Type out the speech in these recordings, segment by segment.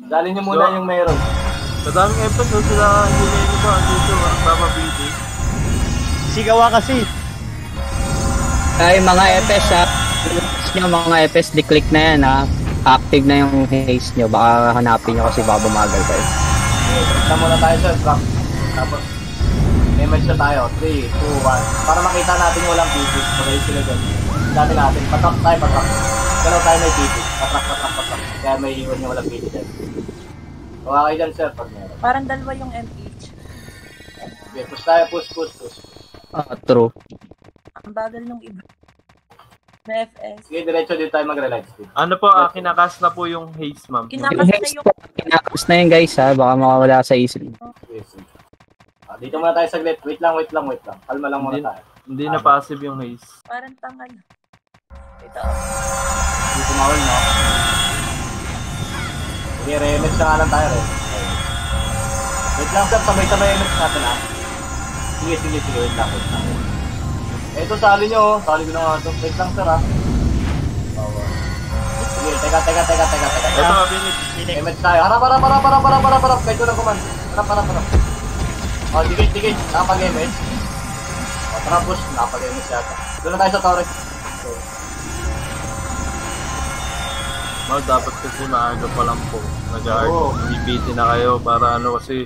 Dali nyo muna yung meron. Madaming episode sila hindi ko dito. Mapapili. Sigawa kasi. Ay, mga FS ha. Mga FS, di-click na yan ha. Active na yung haze nyo. Baka hanapin nyo kasi baka bumagal kayo. Okay, trap na muna tayo sir. Trap. Tapos, damage na tayo. 3, 2, 1. Para makita natin yung walang pieces. Pagay sila dyan. Dami natin. Patrap tayo, patrap. Galaw tayo may pieces. Patrap. Kaya may iwan yung walang pieces dyan. Huwag kayo dyan sir. Pag meron. Parang dalawa yung MPH. Okay, push tayo. Push. True. Ang bagal nung iba. Na FS. Sige, diretso dito tayo mag-relight speed. Ano po, kinakas na po yung haze, ma'am. Kinakas na yun guys ha. Baka makawala sa easily. Sige. Dito muna tayo saglit. Wait lang. Kalma lang muna tayo. Hindi na passive yung haze. Parang tangal. Ito. Hindi tumawal, no? Sige, remix na nga lang tayo, Wait lang, sir. Sabay-sabay remix natin, ha? Sige. Wait lang. Ito, sali nyo, Sali ko na nga ito. Wait lang, sir, ha? Sige, teka. Ito, binig. Remix tayo. Harap. Kahit ko lang kuman. Harap. O, dikit. Nakapag-remix. O, tapos, nakapag-remix yata. Doon na tayo sa Torres. Dapat kasi maaga pa lang po. Nag-BBT na kayo para kasi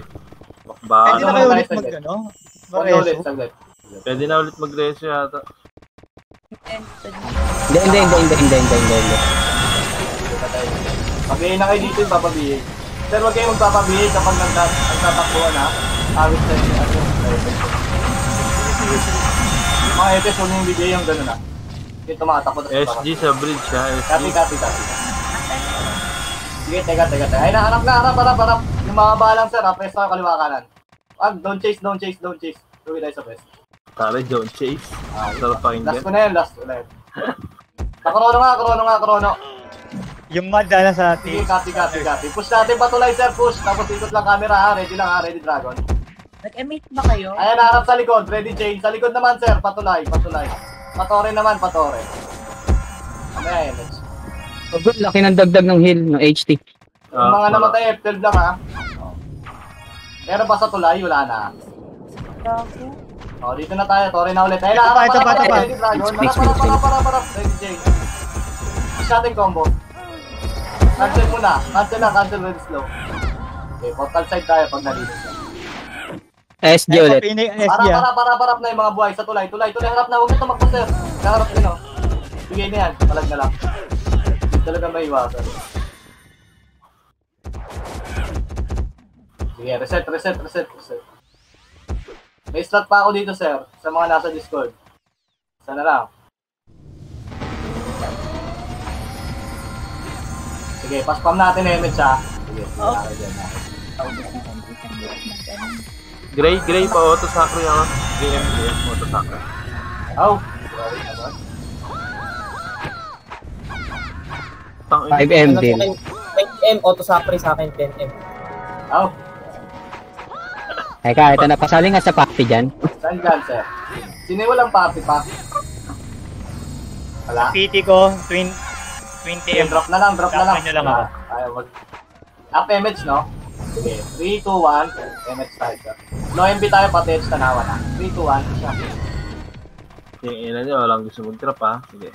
baka Pwede na kayo ulit mag-ano? Saglit. Pwede na ulit mag-reso yata. Hindi. Pag-iin na kayo dito yung papabihin. Sir, huwag kayong magpapabihin kapag nagtatakbuhan, ha? Awit sa mga EPS, huwag yung bigay yung gano'n, ha? Hindi tumatakbo. SG sa bridge, ha? Copy. Sige, teka. Ay, harap. Yung mga balang, sir, ha? Press tayo kaliwa kanan. Don't chase. Tuwi tayo sa best. Tara, don't chase. Sarap pakinggan. Last ko na yun. Krono. Yung mad na sa Sige, atin. copy. Push natin patulay, sir. Push. Tapos ikot lang camera, ha? Ready lang, ha? Ready, Dragon. Nag-emit ba kayo? Ayan, harap sa likod. Ready, chain. Sa likod naman, sir. Patulay. Patore. Ayan, let's. Good, laki ng dagdag ng heal, ng HT. Yung mga namatay, F12 lang, ha? Meron pa sa tulay, wala na. Gago. Dito na tayo. Tore na ulit. Ayun, harap. Ready, Dragon. Para. Ready, chain. Push natin combo. Cancel muna. Cancel very slow. Okay, portal side tayo pag nalinis na. SG ulit. Para na yung mga buhay sa tulay. Harap na. Huwag ito magpa-sir. Harap din, no? Bigay na yan. Palag na lang. Hindi talaga may iwasan. Sige, reset. May slot pa ako dito, sir. Sa mga nasa Discord. Sana lang. Sige, pa-spam natin na image, ha? Sige, Gray pa auto sacre ako. GM auto sacre. Grabe naman. 5M din. 20M auto sacre sa akin 10M. Teka, ito na. Pasali nga sa party dyan. Saan dyan, sir? Sino walang party pa? Wala. PT ko, 20M. Drop na lang. Drop na lang ako. Ayaw mag... Up image, no? Sige, 3, 2, 1. Image tayo, sir. No MB tayo, pati edge tanawa na. 3, 2, 1. Siya. Yung ina nyo, walang gusto mag-trap, ha? Sige.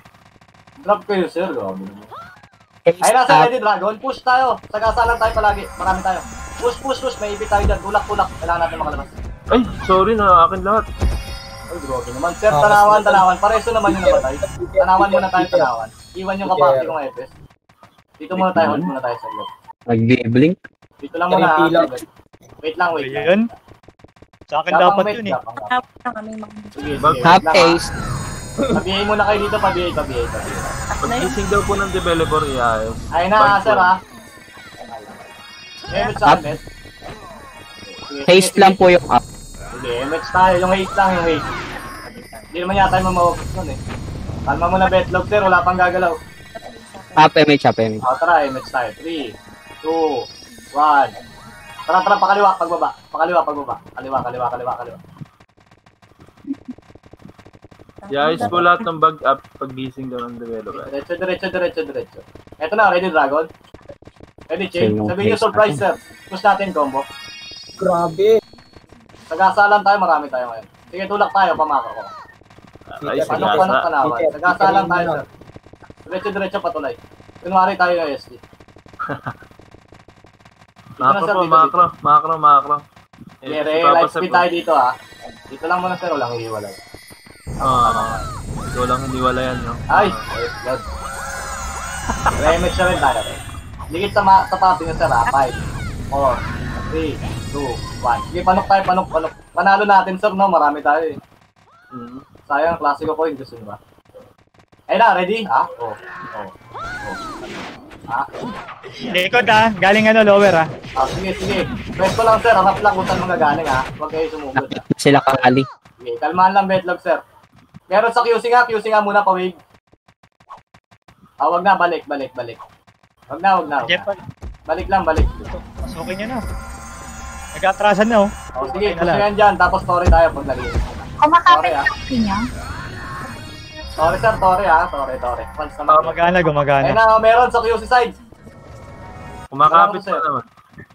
Drop kayo, sir. Ay, nasa ready, Dragon. Push tayo. Sagasa lang tayo palagi. Marami tayo. Push. May ibig tayo dyan. Tulak. Kailangan natin makalabas. Ay, sorry na akin lahat. Ay, grabe naman. Sir, tanawan. Pareso naman yung namatay. Tanawan muna tayo, tanawan. Iwan yung kapati kong EPS. Dito muna tayo. Hold muna tayo sa loob. Mag-blink. Dito lang muna. Wait lang. Ayun. Sa akin dapat yun, eh. Tapos na kami Sige. Half ace. Pabihay muna kayo dito. Pabihay. Pag-gising daw po ng developer, iayos. Ay na, sir, ha? Image sa akin. Haste lang po yung up. Sige, image tayo. Yung haste lang, Hindi naman yata yung mamawagis nun, eh. Kalma mo na, betlog, sir. Wala pang gagalaw. Up image. Tara, image tayo. 3, 2, 1. Tara, pakaliwa, pagbaba. Kaliwa. Iayos po lahat ng bug up pag-gising daw ng developer. Diretso. Eto na, ready, Dragon? Ready, chain? Yung Sabihin nyo haste surprise, sir. Push natin combo. Grabe. Sagasalan tayo, marami tayo ngayon. Sige, tulak tayo, pamako ko. Ay, Paano sigasa. tanawan? Sagasalan tayo, sir. Diretso-diretso patulay. Kunwari tayo yung SD. Macro. Yere, light speed tayo dito ha. Dito lang muna sir, walang hiwalay. Ito lang hindi wala yan, no? Ay, God. Remix na rin tayo. Dikit sa papi nyo sir ha. 5, 4, 3, 2, 1. Sige, panok tayo, panok. Panalo natin sir, no? Marami tayo eh. Sayang, klasiko ko yung gusto nyo ba? Ayun na, ready? Ha? Ha? Likod ha. Galing lower ha. Sige. Pwesto lang sir, harap lang kung saan mga galing ha. Huwag kayo sumugod ha. Sila kakali. Sige, kalmahan lang betlog sir. Meron sa QC nga muna pa-wave. Wag na, balik. Wag na. Balik lang. Pasukin nyo na. Nag-atrasan na oh. Sige, gusto yan dyan, tapos story tayo pag nalilin. Kumakapit sa niya. Sorry sir, Tore ha. Tore. Fans naman. Gumagana. Ayun na, meron sa QC side. Kumakapit pa naman.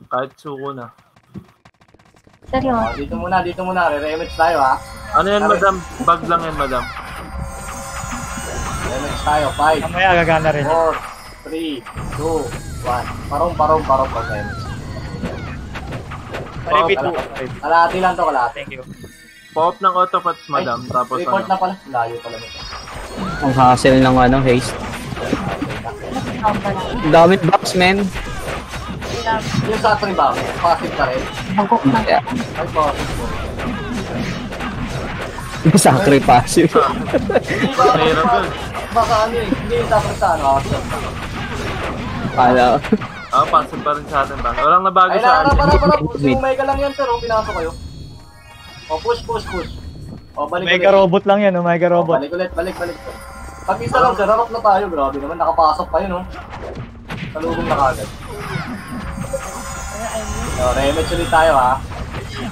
Kahit suko na. Seryoso. Dito muna. Re-remix tayo ha. Ano yan, madam? Bag lang yan, madam. Remix tayo. 5, Mamaya gagana rin. 4, 3, 2, 1. Parong pag remix. Repeat Wow. 2. Kalahati lang to, kalahati. Thank you. Pop ng autopats, madam. Tapos Report ano? na pala. Layo pala nito. Ang hassle ng haste. Ang daming box, men. Yung sa ba? Passive ka rin. Bagok na. Yeah. Ay, passive po. Sacrifice. Mahirap yun. Baka ano eh. Hindi yung sacrifice sa ano. Pala. Passive pa rin sa atin ba? Walang nabago Ay, sa atin. para. Yung mega lang yan, sir. Pinasok kayo. Push. Balik Mega robot lang yan, Mega robot. Balik. Pag isa lang, sir, harap na tayo. Grabe naman, nakapasok pa yun, Salubong na kagad. Remix ulit tayo, ha?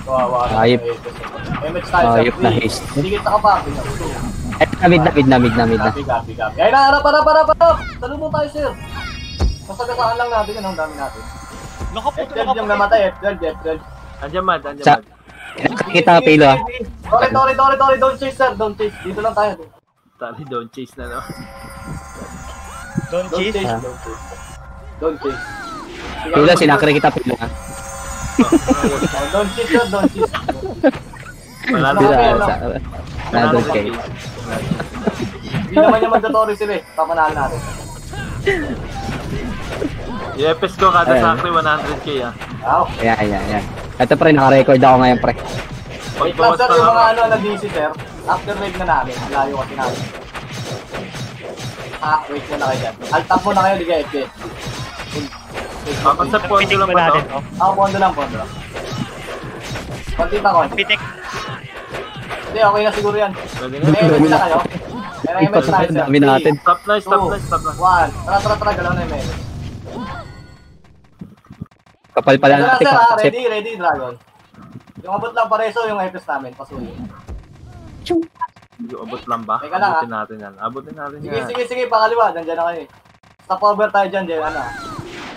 Kawawa. Ayop. Remix tayo, sir. Ayop na haste. Hindi kita kapag. Mid na. Copy. Ay, harap. Salubong tayo, sir. Masagasaan lang natin yun, ang dami natin. F12 yung namatay, F12. Andiyan, mad. Kita pilo ah. Tori, don't chase sir, don't chase. Dito lang tayo. Tali, don't chase na, no? Don't cheat. Don't chase. Pilo, sinakri kita pilo ah. Don't chase sir, don't chase. Wala Pilo Ano? Nadol kayo. Hindi naman yung mandatory sila eh. Papanalo natin. I-EPS ko kada Ayan. sakri 100k ah. Wow. Ayan. Ito pre, naka-record ako ngayon pre. Wait lang sir, yung mga nag-easy sir. After raid na namin, layo kasi namin. Wait muna kayo dyan. Alt-tab muna kayo, liga FJ. Sa pondo Pitik lang pa ba natin, to? Pondo lang. Konti pa. Hindi, okay na siguro yan. Pwede May na. MX na kayo. May MX na kayo sir. Dami natin. Stop na. 1. Tara, galaw na yung MX. Kapal pala Ito na natin. sir, ready, Dragon. Yung abot lang pareso yung FS namin, pasuyo. Abot lang ba? Teka lang, Abutin natin yan. Sige, pakaliwa, nandiyan na kayo. Stop over tayo dyan, ano.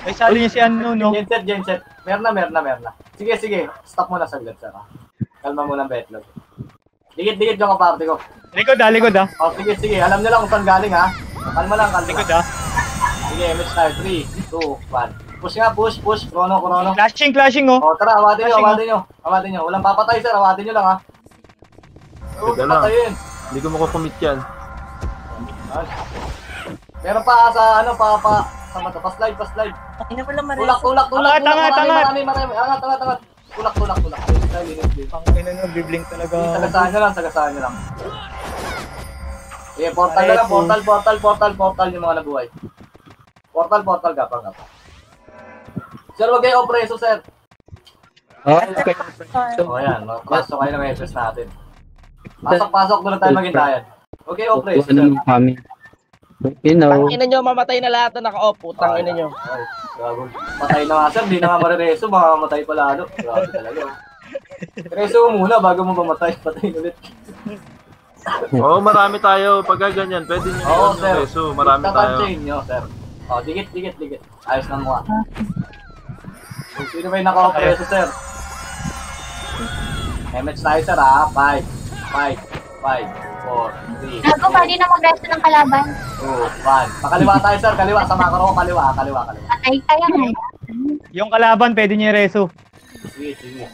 Ay, sali niya si ano, no? Genset. Merna. Sige, stop muna saglit, sir. Kalma muna ang betlog. Dikit yung kaparte ko. Likod ha. Sige, alam nyo lang kung saan galing, ha. Kalma lang. Likod ha. Sige, MX tayo. 3, 2, 1. Push. Chrono. Flashing oh. Tara, awatin nyo. Walang papatay, sir. Awatin nyo lang, ha. Teka lang. Patayin. Hindi ko makukumit yan. Meron pa sa sa mata, pa-slide. Ina pala mareso. Tulak. Angat. Marami. Angat. Tulak. Linis. Ang ina nyo, bibling talaga. Sagasaan nyo lang. Portal na lang. Portal yung mga nabuhay. Portal, gapang. Sir, wag kayo opreso, sir. Okay. Ayan. Pasok kayo ng SS natin. Pasok doon na tayo maghintayan. Wag kayo opreso, sir. Ano kami? You know. Tangina nyo, mamatay na lahat na naka-off. Tangina nyo. Ay, gago. Patay na nga, sir. Di na nga marireso. Mamamatay pa lalo. Grabe talaga. Reso mo muna bago mo mamatay. Patayin ulit. Oo, marami tayo. Pagka ganyan, pwede nyo Oo, yun sir. yung reso. Marami tayo. Tatanchain nyo, sir. Oh, dikit. Ayos na mukha. Kung sino ba yung naka-opereso, sir? MH tayo, sir, ha? 5, 4, 3, Gago, pwede na mag-resto ng kalaban. 2, 1. Pakaliwa tayo, sir. Kaliwa. Sama ka ro. Kaliwa. Patay kaya nga. Yung kalaban, pwede niya reso. Sige.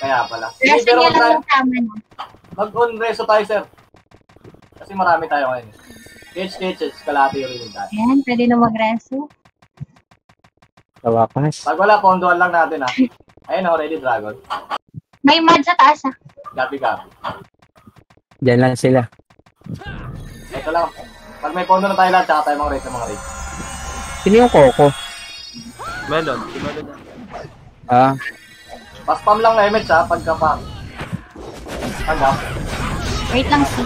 Kaya pala. Resto Pero niya lang yung tama na. mag-on reso tayo, sir. Kasi marami tayo ngayon. Cage. Kalati rin yung tayo. Ayan, pwede na mag-resto. Kawakas. Pag wala, pondohan lang natin, ha? Ayun, oh, ready, Dragon. May mud sa taas ah. Gabi. Diyan lang sila. Ito lang. Pag may pondo na tayo lahat, tsaka tayo mga raid. Sino yung Coco? Melon, si Melon yan. Ah, Paspam lang na image, ha? Pagka pa. Hanggang. Wait lang si.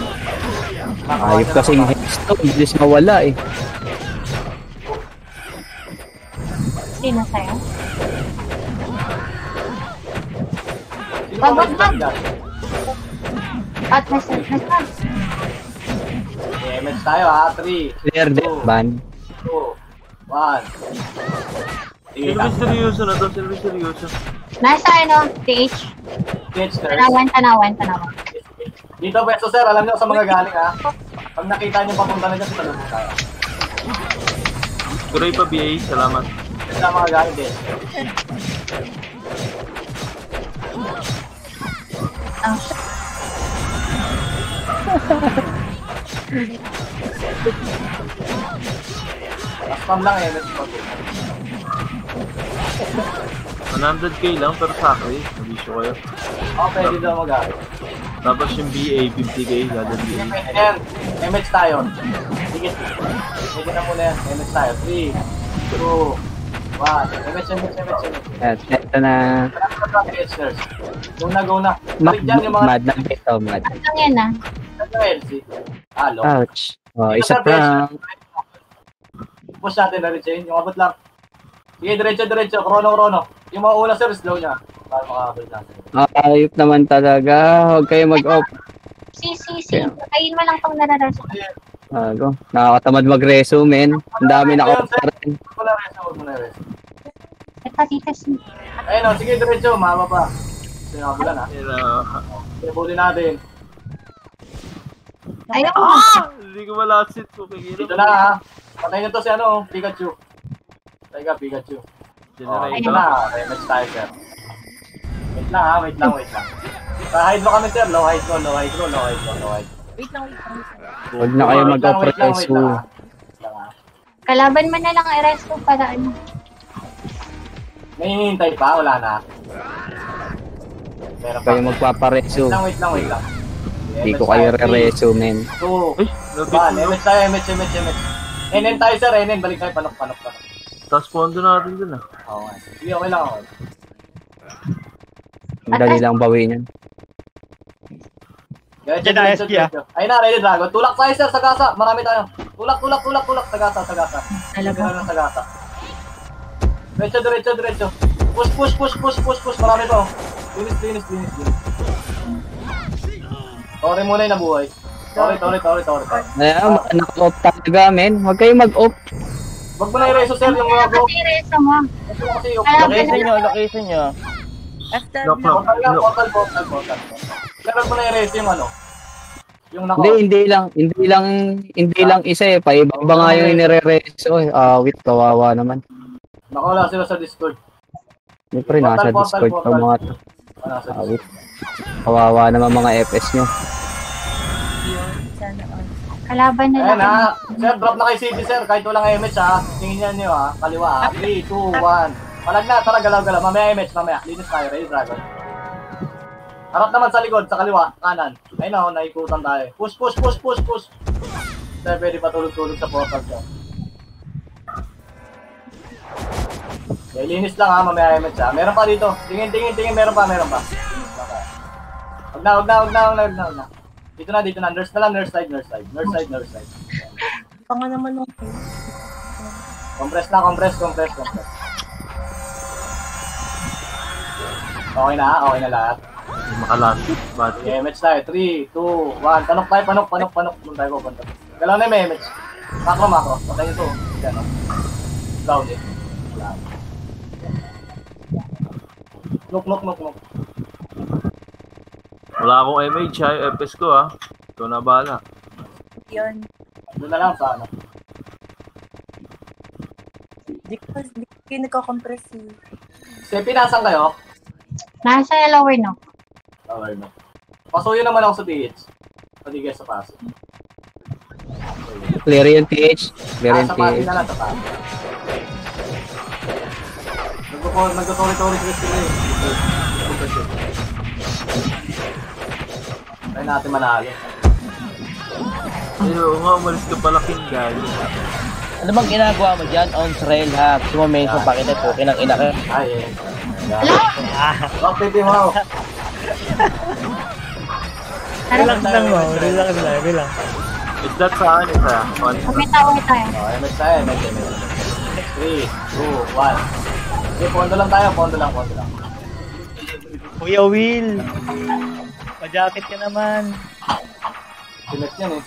ayop kasing headstone. Bilis mawala eh. Sino sa'yo? Sino ba may Wag. spam dyan? At nasa. Image tayo, ha? 3, Clear death ban. 2, 1. Sige, Seryoso na to, seryoso. Nasa ano, TH. Cage, sir. Tanawan. Dito, Beso, sir. Alam niyo sa mga galing, ha? Pag nakita niyo papunta na dyan, salubog tayo. Tuloy pa BA, salamat. Sa mga galing din. Ang Paspam lang, image pa. 100k lang pero sa akin, nabisyo kayo. Oh, pwede daw mag-galing. Tapos yung BA, 50k, gada BA. Ayan, MH tayo. Sige. Pwede na muna yan. MH tayo. 3, 2, 1. MH. At eto na. Go na. Balik dyan yung mga... Mad na beto, mad. lang yan ah. LC. Halo. Ouch. Oh, isa pa. Push natin na rin chain. Yung abot lang. Sige, diretso. Chrono. Yung mga una, sir, slow niya. Para makakabal natin. Ayop naman talaga. Huwag kayo mag-off. Si. Patayin mo lang pang nararasan. Ago. Nakakatamad mag-reso, men. Ang dami naka-off na rin. Huwag mo na rin. Ito, tita si. Ayun o, sige, diretso. Mama pa. Sinabulan, ha? Pinabuli natin. Ayun. Hindi ko malasit ko kay Dito na, ha? Patayin nyo to si Pikachu. Teka, Pikachu. Generator. Ito na, rematch tayo, sir. Wait lang, ha? Wait lang. Hide mo kami, sir. Low height ko. Wait lang. Huwag na kayo mag-off Wait lang, reso. ha? Kalaban mo na lang ang resto para ano. May hinihintay pa? Wala na. Pero pa. Kayo magpapareso. Wait lang. Hindi ko kayo re-reso, men. 2, Ay, 1. MH tayo, MH. NN tayo, sir. NN. Balik tayo. Panok. Tapos pondo natin dun ah. Oo nga. Sige, okay lang ako. Madali lang bawiin yan. Diretso. Ayun na, ready, Dragon. Tulak tayo, sir. Sagasa. Marami tayo. Tulak. Sagasa. Talaga. Sagasa. Diretso. Push. Marami pa, oh. Linis. Sorry muna yung nabuhay. Sorry. Ayan, naka-off talaga, men. Huwag kayo mag-off. Wag mo na i-reso, sir, yung mga go. Kasi resto mo. Kasi yung Location nyo. FW. portal. Sir, wag mo na i-reso yung ano. Yung nako. Hindi lang isa eh. Paiba nga yung inire-reso eh. Wait, kawawa naman. Nakawala sila sa Discord. Siyempre, nasa Discord pa mga to. Nasa Wait. Kawawa naman mga FS nyo. Sana all. Kalaban na Ayan, lang. ha. Sir, drop na kay City, sir. Kahit walang MH, ha. Tingin nyo, ha. Kaliwa, ha. 3, 2, 1. Palag na, tara, galaw. Mamaya MH, mamaya. Linis tayo, ready, Dragon. Harap naman sa likod, sa kaliwa, kanan. Ayun na, naikutan tayo. Push. Sir, pwede pa tulog-tulog sa portal, sir. Okay, linis lang, ha. Mamaya MH, ha. Meron pa dito. Tingin. Meron pa. Wag na. Dito na. Nurse side. Panga naman nung Compress. Okay na lahat. Hindi makalasit. Ba't? Okay, match tayo. 3, 2, 1. Panok tayo. Punta tayo. Galaw na yung MH. Macro. Patay ito. Yan o. Down eh. Knock. Wala akong MH ha, yung FS ko ha. Ito na bahala. Yun. Doon na lang sa ano. Di ko nagko-compress eh. Sepi, nasan kayo? Nasa lower no. Lower no. Pasuyo naman ako sa TH. Pwede guys sa paso. Clear yung TH. Clear yung Sa paso TH. na lang, sa paso. Nagtutori-tori sila eh. Try natin manalo. Ayun nga, umalis ka pala king guys. Ano bang ginagawa mo dyan? On trail ha. Sumamenso pa kita po. Kinang ina ka. Ay eh. Rock baby mo. Relax lang mo. Relax. Is that saan isa? May tayo. Oh, MS tayo. MS. 3, 2, 1. Okay, pondo lang tayo. Pondo lang. Kuya Will. Pa-jacket ka naman. Simet yan eh.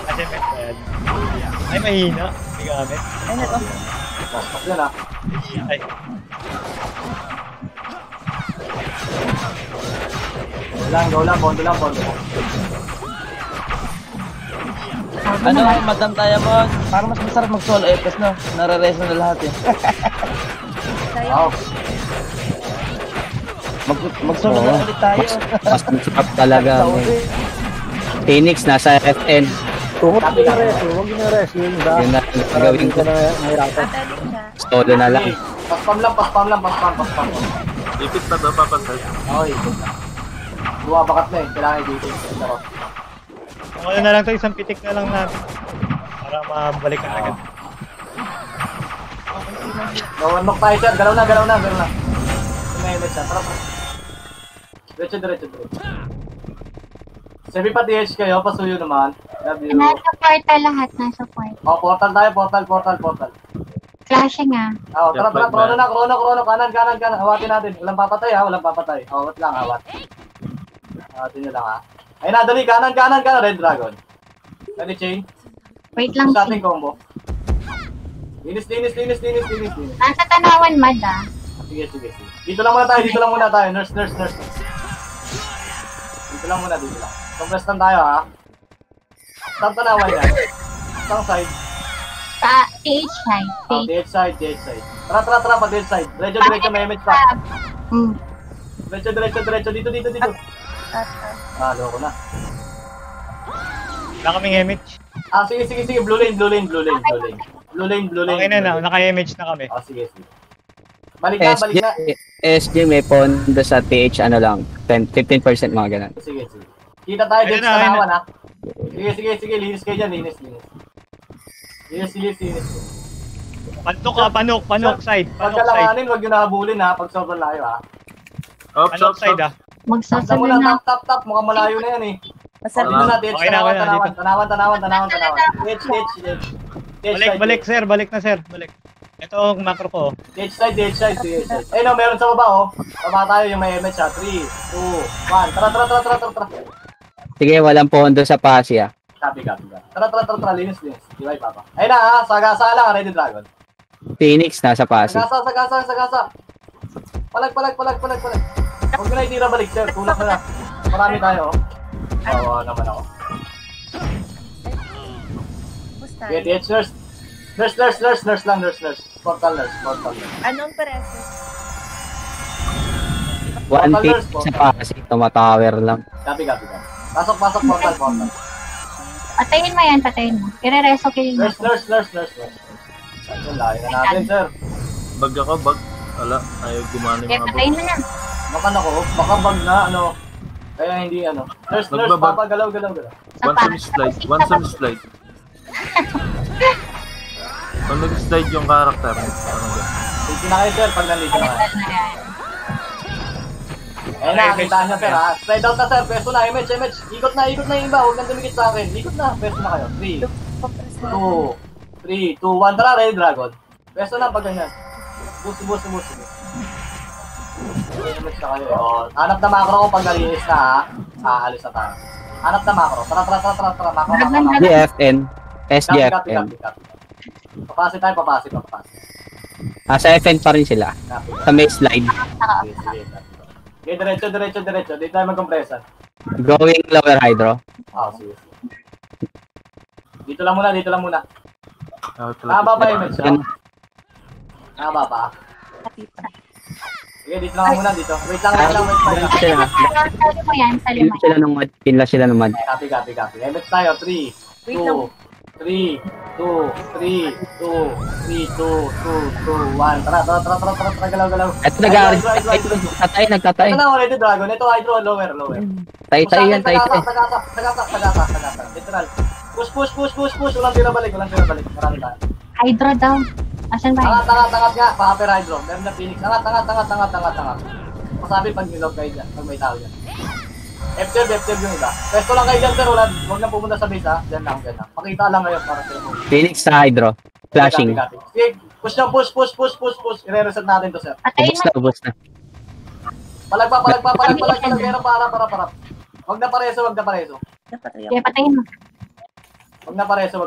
Kasi may ay, mahina. Hindi gamit. Ay, nato. Last yan ah. Ay. Go lang. Pondo lang. Ano, Madam Diamond? Parang mas masarap mag-solo FS no? Nare-reso na lahat eh. Wow. Mag-solo na ulit tayo. Mas masarap talaga. Phoenix, nasa FN. Copy ka. Yun na yung gagawin ko. Atali siya. Solo na lang. Paspam lang. Ipit pa daw papasay. Okay. Bumabakat na eh. Kailangan i-dating. Ano na lang to, isang pitik na lang natin. Para mabalik ka agad. Knock tayo siya. Galaw na. Tumemit siya. Tara. Diretso. Sabi pa DH kayo, pasuyo naman. Love you. Nasa portal lahat. Nasa portal. Oh, portal tayo. Portal. Flashing ah. Oh, tara. Chrono. Kanan. Hawatin natin. Walang papatay. Hawat lang. Hawatin nyo lang ha. Ayun na, dali. Kanan. Red Dragon. Dali, chain. Wait lang. Sa ating combo. Linis. Nasa tanawan mad ah. Sige. Dito lang muna tayo. Nurse. Dito lang. Compress lang tayo ha. Saan tanawan yan? Saan side? TH side. Oh, DH side. Tara pa DH side. Diretso may image pa. Diretso. Dito. Loko na. Wala kaming image. Sige. Blue lane. Okay na. Naka-image na kami. Sige. Balik na. SG may pondo sa TH ano lang. 15% mga ganun. Sige. Kita tayo Ayun dito na, sa ayun nawan ha. Sige. Linis kayo dyan. Linis. Panok side. Pagkalanganin, huwag nyo nahabulin ha. Pag sobrang layo ha. Panok side ah. Sakta Magsasalo mo lang. na. Tap. Mukhang malayo na yan eh. Masarap. Dito na, DH. Okay na, Tanawan. DH. Balik sir. Balik na sir. Ito ang macro ko. DH side. Eh no, meron sa baba oh. Baba tayo yung may image ha. 3, 2, 1. Tara. Sige, walang pondo sa Pasya. Copy. Tara. Linis. Diway papa. Ayun na ha. Sagasa lang. Red Dragon. Phoenix, nasa Pasya. Sagasa. Palag. Huwag ko na itira balik sir. Tulak na. Marami tayo oh. Tawa naman ako. Basta. Okay, DH nurse. Nurse lang. Portal nurse. Anong pareses? One pick sa Pasya. Tumatower lang. Copy. Pasok portal. Patayin mo. Ire-reso kayo. Nurse. Ayun, layo na natin sir. Bag ako. Wala. Ayaw gumana yung Kaya mga bag. patayin mo na. Baka bag na ano. Kaya hindi ano. Nurse, Nagbabag. papa, galaw. One some slide. Pag nag-slide yung character. Parang ganun. Sige na kayo sir, pag nandito na kayo. Ayun na, kitaan nyo sir ha. Slide out na sir, peso na, image. Ikot na yung iba, huwag nang dumikit sa akin. Ikot na, peso na kayo. 3, 2, 1, tara, Red Dragon. Peso na pag ganyan. Bus. Image na kayo. Hanap na macro ko pag nalinis na ha. Aalis na tayo. Hanap na macro. Tara, macro. DFN. SDFM. Papasi tayo, papasi. Sa FN pa rin sila. Copy. Sa may slide. Sige, sige. Okay, diretso. Dito tayo mag-compressa. Going lower hydro. Sige. Dito lang muna. Ah, Nakababa yung medyo. Nakababa. Sige, dito lang muna, dito. Wait lang. Sila. Sali mo yan, sali mo. Pinla sila ng mud. Copy. Emits tayo, 3, 2, 3, 2, 1. Tara, galaw. Ito nagtatay. Ito na ulit yung dragon. Ito, hydro, lower. Tay yan. Tagasa. Literal. Push. Walang tira balik. Marami tayo. Hydro daw. Asan ba yun? Tangat nga. Pa-upper hydro. Meron na Phoenix. Tangat. Masabi pag nilog kayo dyan. Pag may tao dyan. F12 yung iba. Pesto lang kayo dyan, sir. Huwag na pumunta sa base, ha? Dyan lang. Pakita lang ngayon para sa inyo. Phoenix sa hydro. Flashing. Sige, push. I-reset natin to, sir. Patayin na. Ubus na. Palag. Meron para. Huwag na pareso. Sige, patayin mo. Huwag na pareso.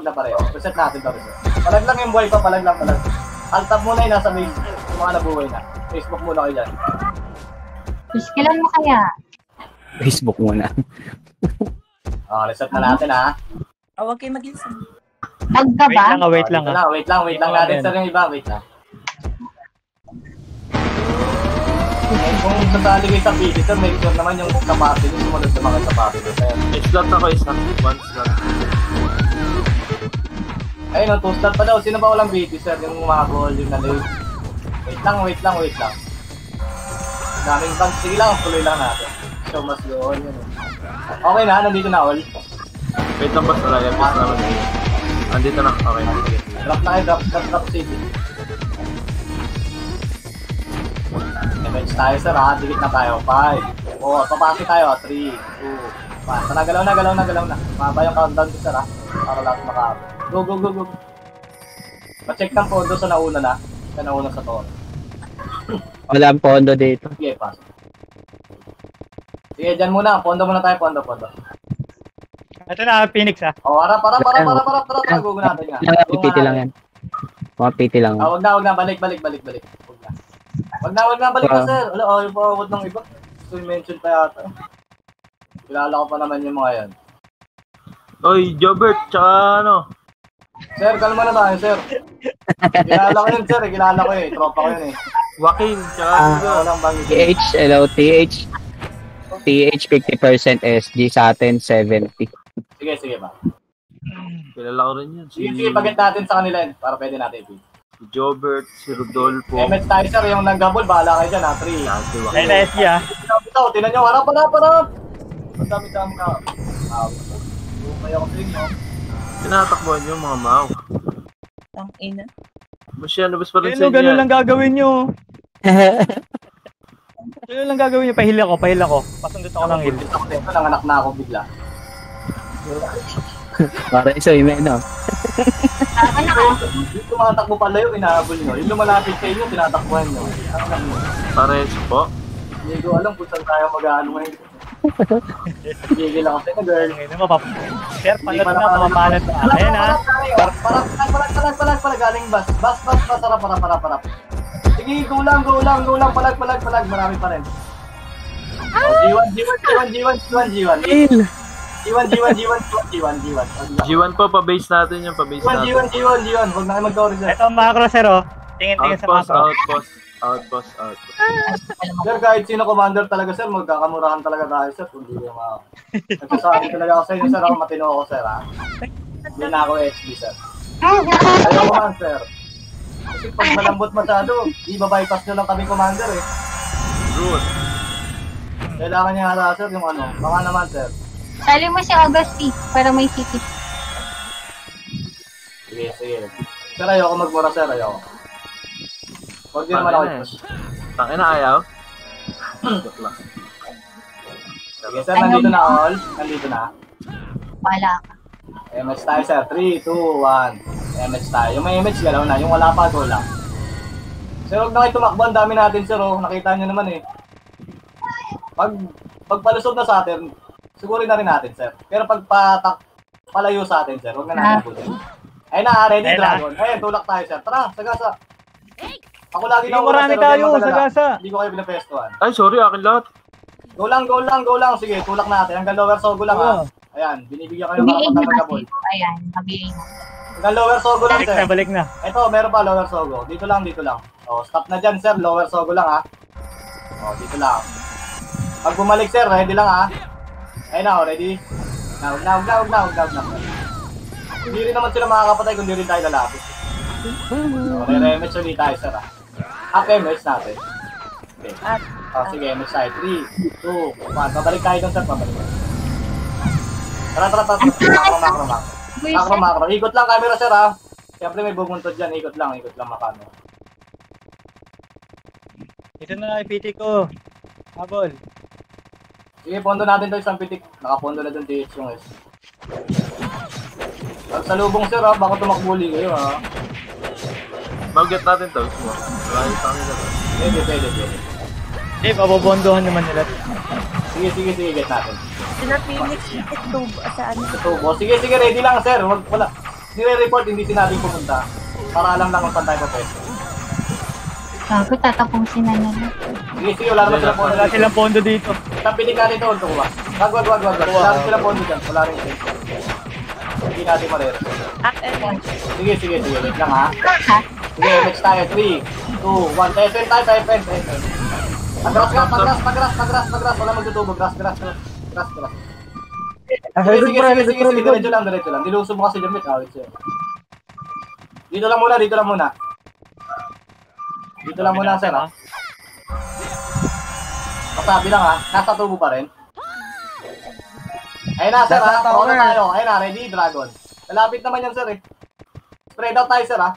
Reset natin to, sir. Palag lang yung buhay pa, palag. Alt-tab muna yung nasa base. Yung mga nabuhay na. Facebook muna kayo dyan. Iskilan mo kaya. Facebook muna. Reset na natin, ha? Huwag kayo mag-insan. Lag ka ba? Wait lang. Wait lang natin, sir, yung iba. Wait lang. Kung sasali kayo sa video, sir, make sure naman yung sapato yung sumunod sa mga sapato. May slot ako isa. 1 slot. Ayun, 2 slot pa daw. Sino ba walang video, sir? Yung mga goal, yung na-late. Wait lang. Daming bang. Sige lang, tuloy lang natin. Show must go on, yun. Okay na, nandito na all. Wait lang boss, wala yung boss naman. Andito na, okay. Drop na kayo, drop city. Damage tayo, sir, ha? Dikit na tayo. 5. Papasok tayo, 3, 2, 1. Sana, galaw na. Maba yung countdown ko, sir, ha? Para lahat makakabot. Go. Pa-check ng pondo sa nauna na. Sa nauna sa tono. Wala ang pondo dito. Sige, pasok. Sige, dyan muna. Pondo muna tayo, pondo. Ito na, Phoenix ah. Para. Gugo natin nga. PT lang yan. Mga PT lang. Wag na. Balik. Wag na, balik na, sir. Wala, yung forward ng iba. Gusto yung mention pa yata. Kilala ko pa naman yung mga yan. Oy, Jobert, tsaka ano? Sir, kalma na tayo, sir. Kilala ko yun, sir. Kilala ko eh. Tropa ko yun eh. Joaquin, tsaka Walang bangin. TH, hello, TH 50% SG sa atin, 70. Sige ba. kilala ko rin yun. Sige, pagkat natin sa kanila yun. Para pwede natin ipin. Si Jobert, si Rodolfo. Emets tayo, sir. Yung nag-gabol, bahala kayo dyan, ha. 3. Si Ayun Joaquin. na SG ah. Tinan nyo, harap. Ang dami-dami ka. Lumay ako sa inyo. Tinatakbuhan yung mga Mau. Ang ina. Masya, nabas pa rin sa inyo. Ganun lang gagawin nyo. Ganun lang gagawin nyo. Pahil ako. Pasundot ako ng hill. Ako dito, nanganak na ako bigla. Para iso, no? Yung tumatakbo pala yung inahabol nyo. Yung lumalapit sa inyo, tinatakbuhan nyo. Ang alam nyo. Pares po. Hindi ko alam kung saan tayo mag-ano ngayon. Gigil ako sa'yo, girl. Ngayon mo, sir, palat na, pamapalat na. Ayan ah. Palag, galing bus. Bus, para. Sige, go lang, palag, marami pa rin. G1 po, pa-base natin yung pa-base natin. G1, huwag na kayo mag-dory dyan. Ito ang macro, sir oh. Tingin sa macro. Outpost. Sir, kahit sino commander talaga, sir, magkakamurahan talaga tayo, sir. Kung hindi yung mga... Nagsasabi talaga ako sa inyo, sir, ako matino ako, sir, ha? Hindi na ako SB, sir. Ayaw ko man, sir. Kasi pag malambot masyado, i-bypass nyo lang kami commander, eh. Good. Kailangan niya hara, sir, yung ano. Baka naman, sir. Sali mo si Augusty para may city. Sige. Sir, ayoko magmura, sir, ayoko. Huwag din naman ako i-push. Tangin na ayaw. Joke lang. Sige, sir, nandito na all. Nandito na. Wala ka. MH tayo, sir. 3, 2, 1. MH tayo. Yung may MH, galaw na. Yung wala pa, go lang. Sir, huwag na kayo tumakbo. Ang dami natin, sir. Oh. Nakita nyo naman, eh. Pag palusog na sa atin, sigurin na rin natin, sir. Pero pag palayo sa atin, sir. Huwag na natin putin. Ayun na, ready Ayun na. dragon. Ayun, tulak tayo, sir. Tara, sagasa. Ako lagi Hindi na marami tayo, sagasa. Hindi ko kayo pinapestuhan. Ay, sorry, akin lahat. Go lang, go lang, go lang. Sige, tulak natin. Hanggang lower sogo lang, ha. Oo. Ayan, binibigyan kayo ng Mabiing na kapatang kasi. Ayan, mabiing na. Hanggang lower sogo lang, sir. Balik na. Ito, meron pa lower sogo. Dito lang, dito lang. O, stop na dyan, sir. Lower sogo lang, ha. O, dito lang. Pag bumalik, sir, ready lang, ha. Ayun na, o, ready? Now. Hindi rin naman sila makakapatay kung di rin tayo lalapit. O, re-rematch ulit tayo, sir, ha. Half MH natin. Okay. O, sige, MH tayo. 3, 2, 1. Pabalik tayo dun, sir. Pabalik. Tara. Macro. Ikot lang camera, sir, ha. Siyempre may bumuntod dyan. Ikot lang makano. Ito na ipitik ko. Habol. Sige, pondo natin to isang pitik. Nakapondo na dun TH yung S. Pag salubong, sir, ha. Baka tumakbuli kayo, ha. Mag-get natin to. Marami sa kanila. Pwede. Hindi, pabobondohan naman nila. Sige, get natin. Sila Phoenix, tube, saan? Tubo. Sige, ready lang, sir. Wala. Nire-report, hindi natin pumunta. Para alam lang kung saan tayo papwesto. Gago, tatapusin na nila. Sige, wala naman sila pondo. Wala silang pondo dito. Isang pitik natin ito, ito ba? Wag. Wala rin sila pondo dyan. Wala rin sila. Hindi natin marere. At and Sige. Wait lang, ha. Ha? Sige, next tayo. 3, 2, 1. Tayo, pen. Pagras. Wala magtutubo. Gras. Sige. Diretso lang. Diluso mo kasi damit. Dito lang muna. Dito lang muna, sir, ha. Pasabi lang, ha. Nasa tubo pa rin. Ayun na, sir, ha. Pro na tayo. Ayun na, ready, dragon. Malapit naman yan, sir, eh. Spread out tayo, sir, ha.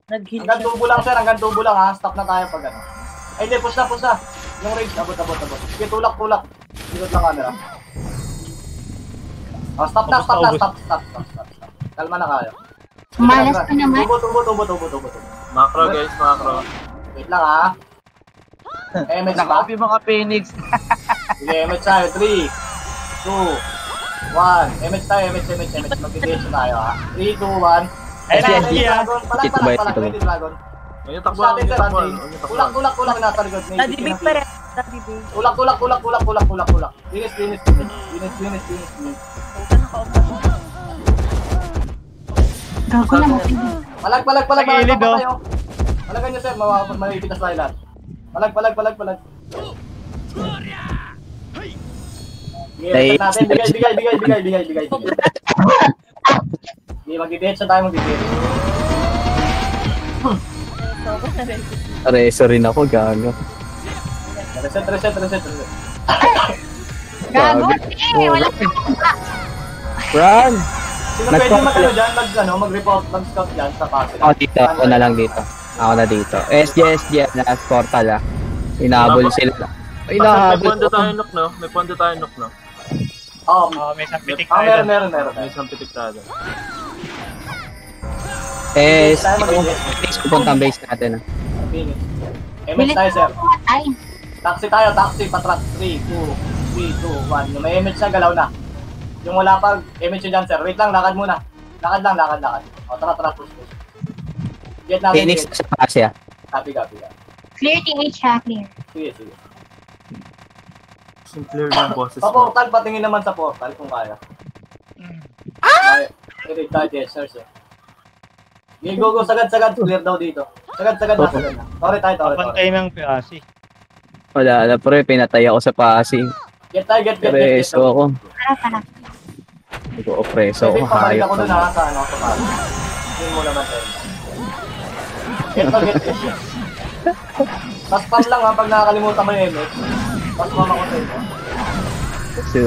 nag-heal Hanggang siya. tubo lang, sir. Hanggang tubo lang, ha. Stop na tayo pag ano. Ay, hindi. Push na. Yung range. Abot. Sige, tulak. Silot lang camera. Oh, stop. Kalma na kayo. Malas pa naman. Tubo. Macro, guys, macro. Wait lang, ha. MH ba? Naka-off yung mga Phoenix. Sige, MH tayo. 3, 2, 1. MH tayo. Mag-DH tayo, ha. 3, 2, 1. Ayun na, Ready, sige, ha. Dragon. Palag. Ready, Dragon. Ayun, Push natin, sir, Andy. takbuhan. Tulak. Nasa likod. Nadibig pa rin. Nadibig. Tulak. Linis. Gago naman. Palag. Sa gilid, oh. Palagan nyo, sir. Malipitas tayo lahat. Palag. Ay, Bigay. Sige, mag-DH na tayo, Reso rin ako, gago. Reset. Gago, eh. Wala pa. Run! Sino pwede dyan, mag-report, mag-scout dyan sa passive? Ako dito, ako na lang dito. Ako na dito. SG, last portal, Inahabol sila. May Inahabol pondo tayo knock, no? May pondo tayo knock, no? Oo. Oh, may isang pitik tayo. dun. Meron. May isang pitik tayo. Pupunta ang base natin. Finish. MH Bilis tayo, sir. Ay, Taxi, patrat. 3, 2, 1. Yung may MH na, galaw na. Yung wala pag MH dyan, sir. Wait lang, lakad muna. Lakad. O, tara, push. Get natin. Phoenix sa Pasya. Copy. clear TH ha, clear. Sige. Clear ng bosses Sa mo. portal, patingin naman sa portal kung kaya. Kaya, tayo, sir. Okay, go, sagad, clear daw dito. Sagad na. Sorry tayo. Papantay ng PAC. Wala na, pre. Pinatay ako sa Pasig. Get. Preso ako. Para. Hindi ko preso ako. Pabalik Hayop ako doon, ko. ha, sa pag. Yun mo naman, sir. Get. Pas spam lang, ha, pag nakakalimutan mo yung MX. Pas spam ako sa inyo. So,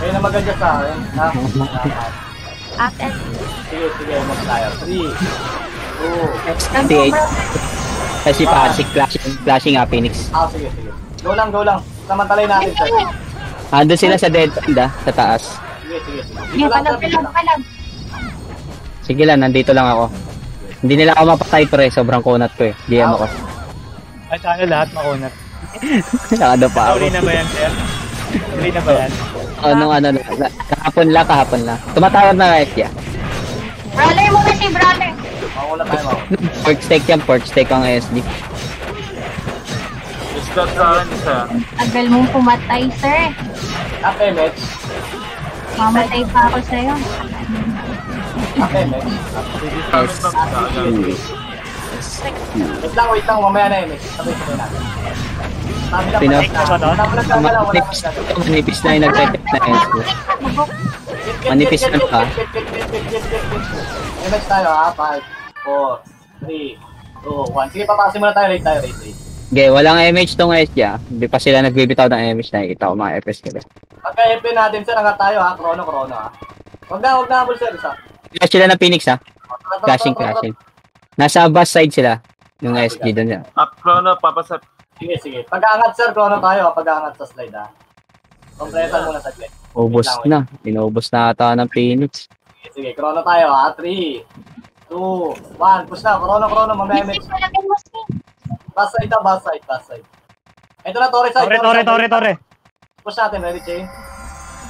Kaya na mag-adjust sa akin, ha? At and Sige, MX tayo. 3, 2, TH. Kasi Pasig, flashing Phoenix. sige. Go lang. Samantalay natin, sir. Ando sila sa dead end, sa taas. Sige. Sige, palag. Sige lang, nandito lang ako. Hindi nila ako mapatay, pre. Sobrang kunat ko, DM ako. Ay, sana lahat makunat. Nakada pa ako. Sorry na ba yan, sir? Tuloy na ba yan? Kahapon lang. Tumatawag na Raifya. Brother mo na si brother. Makukulat tayo, Mau. Pork steak ang SD. Discuss sa akin isa. Tagal mong pumatay, sir. Apemex. Mamatay pa ako sa'yo. Apemex. Discuss na Wait lang, mamaya na MX. Sabay-sabay natin. Sabi lang Pinap- pala. Wala mo nagkagalaw, wala mo nagkagalaw. Manipis na yung nag-type na SD. Manipis na pa. MX tayo ha, 5, 4, 3, 2, 1. Sige, papasin muna tayo, rate. Okay, walang MH tong SD ah. Hindi pa sila nagbibitaw ng MH, nakikita ko mga FS kila. Pagka-FP natin, sir, angat tayo ha, krono ha. Huwag na, habol, sir, isa. Flash sila ng Phoenix ah. Crashing. Nasa bus side sila. Yung SG doon yan. Up chrono, papasap. Sige. Pag-aangat, sir, krono tayo ha, pag-aangat sa slide ha. Kompresan muna saglit. Ubos na. Inubos na ata ng Phoenix. Sige, krono tayo ha, 3, 2, 1, push na, krono, mamaya MX. Hindi ko lagyan mo skin. Bass side. Ito na, Torre side. Torre. Push natin, ready, chain?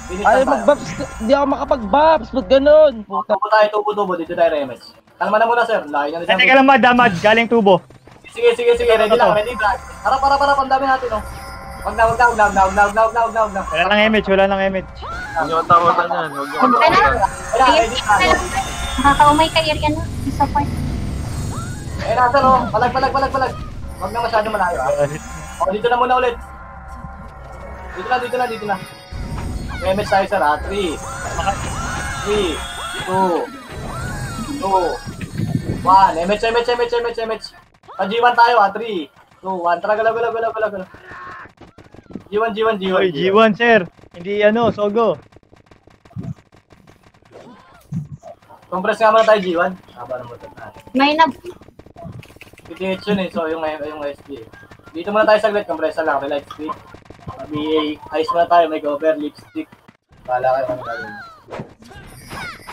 Finish Ay, na tayo. mag-buffs. Hindi ako makapag-buffs. Ba't ganun? Puta. Tubo. Dito tayo, Remex. Kalma na muna, sir. Laki na Teka lang, Mad. Galing tubo. Sige. Ready lang. Para. Ang dami natin, oh. Wag na. Wala nang image. Huwag niyo tawagan yan. Huwag niyo Huwag ka na. Ayun, ready lang. Nakakaumay ka area na. Support. Ayun na, sir, oh. Palag. Wag na masyado malayo, ah. Oh, dito na muna ulit. Dito na. Remex tayo, sir, ah. 3, 2, 1. MH. Pa-G1 tayo, ah. 3, 2, 1. Tara, galaw. G1. Oy, G1, sir. Hindi Sogo. Compress nga muna tayo, G1. Haba ng button natin. May na. PTH yun, eh. So, yung SD. Dito muna tayo saglit. Compress lang. Relight speed. BA. Ice muna tayo. May over. Lipstick. Bahala kayo kung gagawin.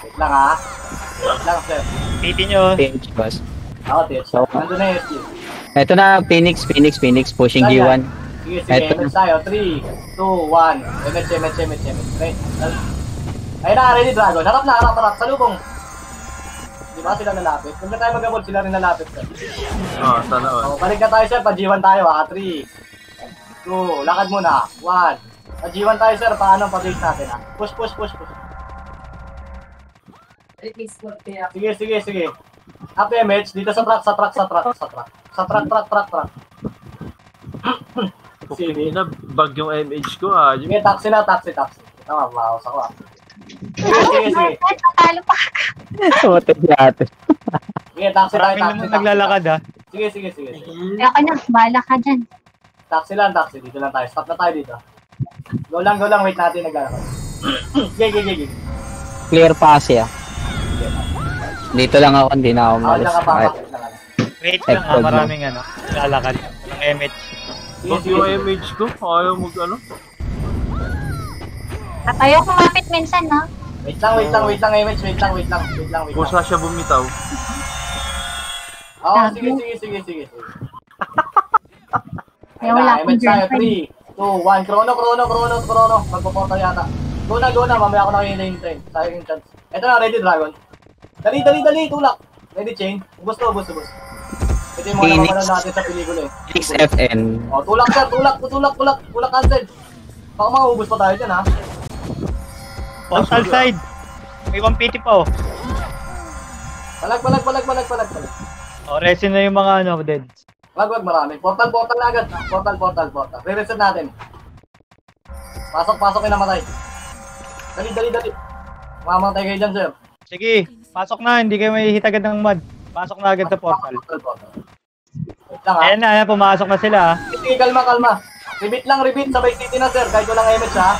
Wait lang, ha. Wait lang, sir. PT nyo. Phoenix boss. Ako, TH. Nandun na yung SD. Ito na, Phoenix pushing G1. Sige, Eto. MH tayo. 3, 2, 1. MH. Ayun na, ready, Dragon. Harap. Salubong. Di ba sila nalapit? Kung na tayo mag-abol, sila rin nalapit, sir. Sana all. Oh, balik na tayo, sir. Pa-G1 tayo, ha. 3, 2, lakad muna. 1. Pa-G1 tayo, sir. Paano pa-base natin, ha? Push. Sige. Up MH, dito sa truck. Sige na, bag yung MH ko ah. Sige, taxi. Tama, mahawas ako, ha. Sige. Natalo pa. Sumatid si ate. Sige, taxi tayo, Maraming naman naglalakad ha. Sige. Kaya ka na. Bahala ka dyan. Taxi. Dito lang tayo. Stop na tayo dito. Go lang. Wait natin naglalakad. Sige. Clear pass ya. Dito lang ako, hindi na ako Ako malis. lang ka. Wait lang ha. Maraming naglalakad. Ang MH. Bag yung MH ko, ayaw Ayaw kumapit minsan, ha? Wait lang, MH. Wait lang. Kusa siya bumitaw. Oo, sige. Kaya wala akong MH tayo, girlfriend. 3, 2, 1. Krono. Magpuporta yata. Go na. Mamaya ako na hinihintay. Sayang yung chance. Ito na, ready, Dragon. Dali. Tulak. Ready, chain. Ubus. Ito yung mga Phoenix. nakamanood natin sa pelikula, eh. Phoenix FN. Oh, tulak, sir. Tulak, cancel. Baka maubos pa tayo dyan, ha? Portal side. May 1PT pa oh. Palag. Resin na yung mga deads. Wag, marami. Portal na agad. Portal. Re-reset natin. Pasok yung namatay. Dali. Mamatay kayo dyan, sir. Sige, pasok na. Hindi kayo may hit agad ng mud. Pasok na agad sa portal. Portal. Wait lang, ha? Ayan na, pumasok na sila ha. Sige, kalma. Repeat. Sabay city na, sir. Kahit walang MH, ha?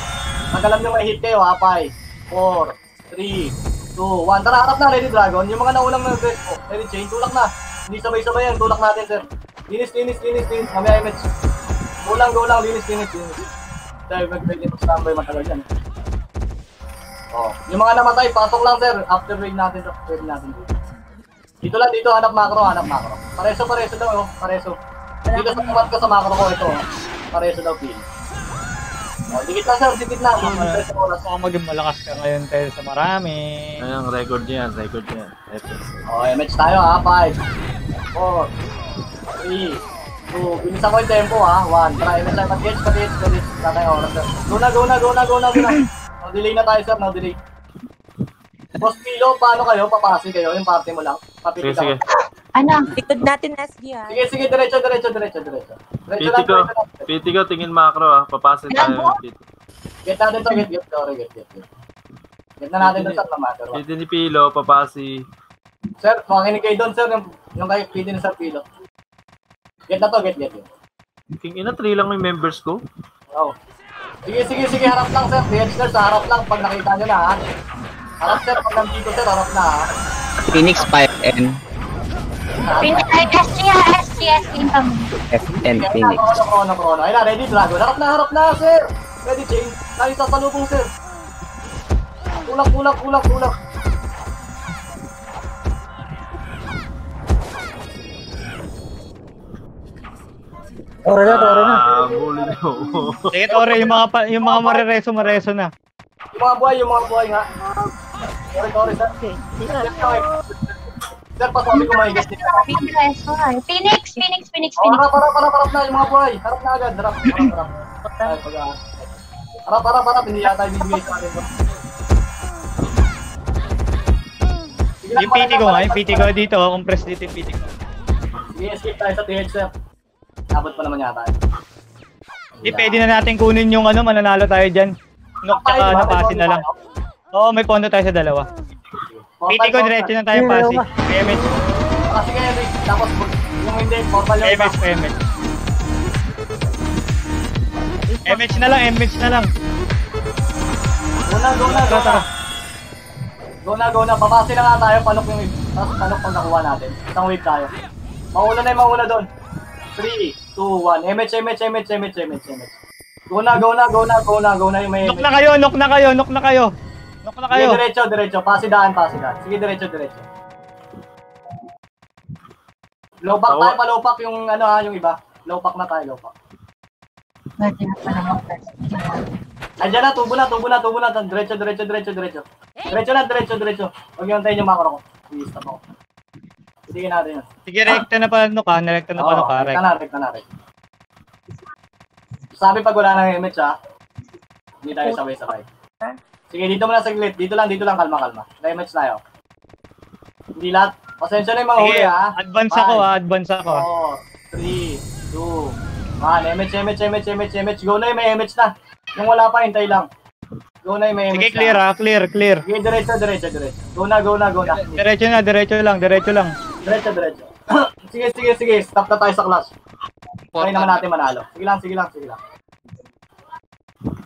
Pag alam nyo may hit kayo, ha? 5, 4, 3, 2, 1. Tara, harap na, ready, Dragon. Yung mga naulang nag-rest ko. Ready, chain. Tulak na. Hindi sabay-sabay yan. Tulak natin, sir. Linis. Mamaya MH. Go lang. Linis. Dahil mag-ready po standby matagal yan. Oh. Yung mga namatay, pasok lang, sir. After raid natin. Dito, hanap macro. Pareso daw, oh. Pareso. Dito sa kamat ko sa macro ko, ito, oh. Pareso daw, pin. Oh, dikit lang sir, dikit lang. Mga sa oras. Baka maging malakas ka ngayon tayo sa marami. Ayun, record niya yan, record niya yan. FS. Oh, MH tayo ha. 5, 4, 3, 2. Bilisan ko yung tempo ha. 1. Tara, MH tayo. Pag-gets. Tatay oras sir. Go na. No delay na tayo sir, no delay. Boss Pilo, paano kayo? Papasi kayo? Yung party mo lang? Papitik Sige, sige. ako. Ano? Likod natin, SG ha. Sige, diretso. PT ko, tingin macro ah. Papasin tayo ng PT. Get natin to, get. Sorry, get. Get na natin doon sir, no matter what. PT ni Pilo, papasi. Sir, makinig kayo doon sir, yung kayo PT ni Sir Pilo. Get na to, get. King ina, 3 lang yung members ko. Oh. Sige, harap lang sir. DH sir, sa harap lang pag nakita nyo na ha. Harap sir, pag nandito sir, harap na ha. Phoenix 5N. SG income. FN Sige, Phoenix. Chrono. Ayun na, ready, Dragon. Harap na sir. Ready, chain. Tayo sa salubong sir. Kulak. Tore na. Bully nyo. Sige, Tore, yung mga marereso na. Yung mga buhay nga. Sorry sir. Sir, pasabi ko mahigas nila. Phoenix. Oh, harap na yung mga buhay. Harap na agad. Harap. Ay, harap. Hindi yata ibibigay sa atin. Yung PT ko dito, compress dito yung PT ko. I-escape tayo sa TH, sir. Abot pa naman yata. Hindi, pwede na natin kunin yung mananalo tayo dyan. Nok tsaka napasin na lang. Oo, may pondo tayo sa dalawa. PT ko, diretso na tayo pasi. PMH. Kasi kaya, Rick. Tapos, yung hindi, portal yung PMH. MH na lang. Go na. Papasi na nga tayo. Panok yung tapos panok pag nakuha natin. Isang wave tayo. Mauna na yung mauna doon. 3, 2, 1. MH. Go na yung may Nok na kayo. Sige, diretso. Pasidaan. Sige, diretso. Low pack tayo, pa-low-pack yung yung iba. Low-pack na tayo, low-pack. Andiyan na, tubo na. Diretso. Diretso. Huwag yung tayo yung macro ko. I-stop ako. Sige natin yun. Sige, rekta na pa Nok. Rekta na. Rekta na. Sabi pag wala nang image ha, hindi tayo sabay-sabay. Sige, dito muna saglit. Dito lang, kalma. Na-image tayo. Hindi lahat. Pasensya na yung mga huli ha. Advance ako. 4, 3, 2, 1. Image. Go na yung may image na. Yung wala pa, hintay lang. Go na yung may image. Sige, clear ha. Clear. Sige, diretso. Go na. Diretso lang. Diretso. Sige. Stop na tayo sa class. Try naman natin manalo. Sige lang.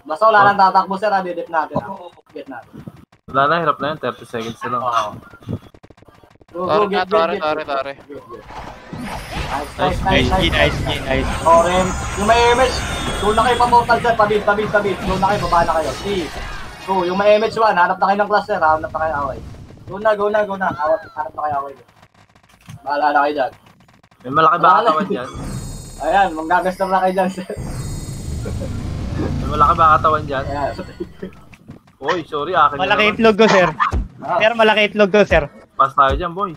Basta wala nang tatakbo sir, didip natin ha. Get natin. Wala na, hirap na yun. 30 seconds na lang. Oo. Go, get. Tore. Nice. Oh, yung may image, doon na kayo pa-mortal sir, tabit. Doon na kayo, baba na kayo. See. Go, yung may image 1, hanap na kayo ng class sir, hanap na kayo away. Go na. Hanap na kayo away. Bahala na kayo dyan. May malaki ba katawan dyan? Ayan, manggagastam na kayo dyan sir. May malaki ba katawan dyan? Ayan. Oy, sorry, akin Malaki na naman. itlog ko, sir. Sir, malaki itlog ko, sir. Pass tayo dyan, boy.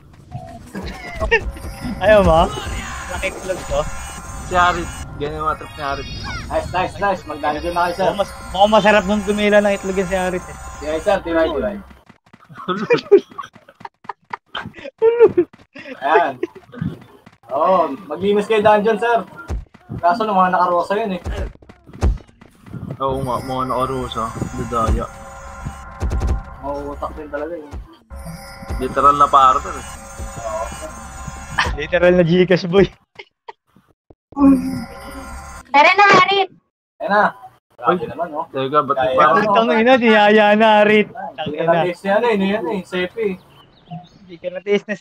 Ayaw mo? Malaki itlog ko. Si Harit. Ganyan yung mga trip ni Harit. Nice. Magdalagyan na kayo sir. Mukhang masarap nung tumila ng itlog yan si Harit eh. Sige sir, tibay. Ayan. Oo, maglinis kayo dungeon sir. Kaso nung mga nakarosa yun eh. Oo nga, mga nakarosa. Dadaya. Mauutak din talaga eh. Literal na partner eh. Literal na Gcash boy. Tara na, Harit. Ayan na. Grabe naman no. Teka, ba't Kaya parang... ano? Tang ina, niyaya na Harit. Tang Hindi ka ina. na-taste yan eh. Safe eh. Hindi ka na taste na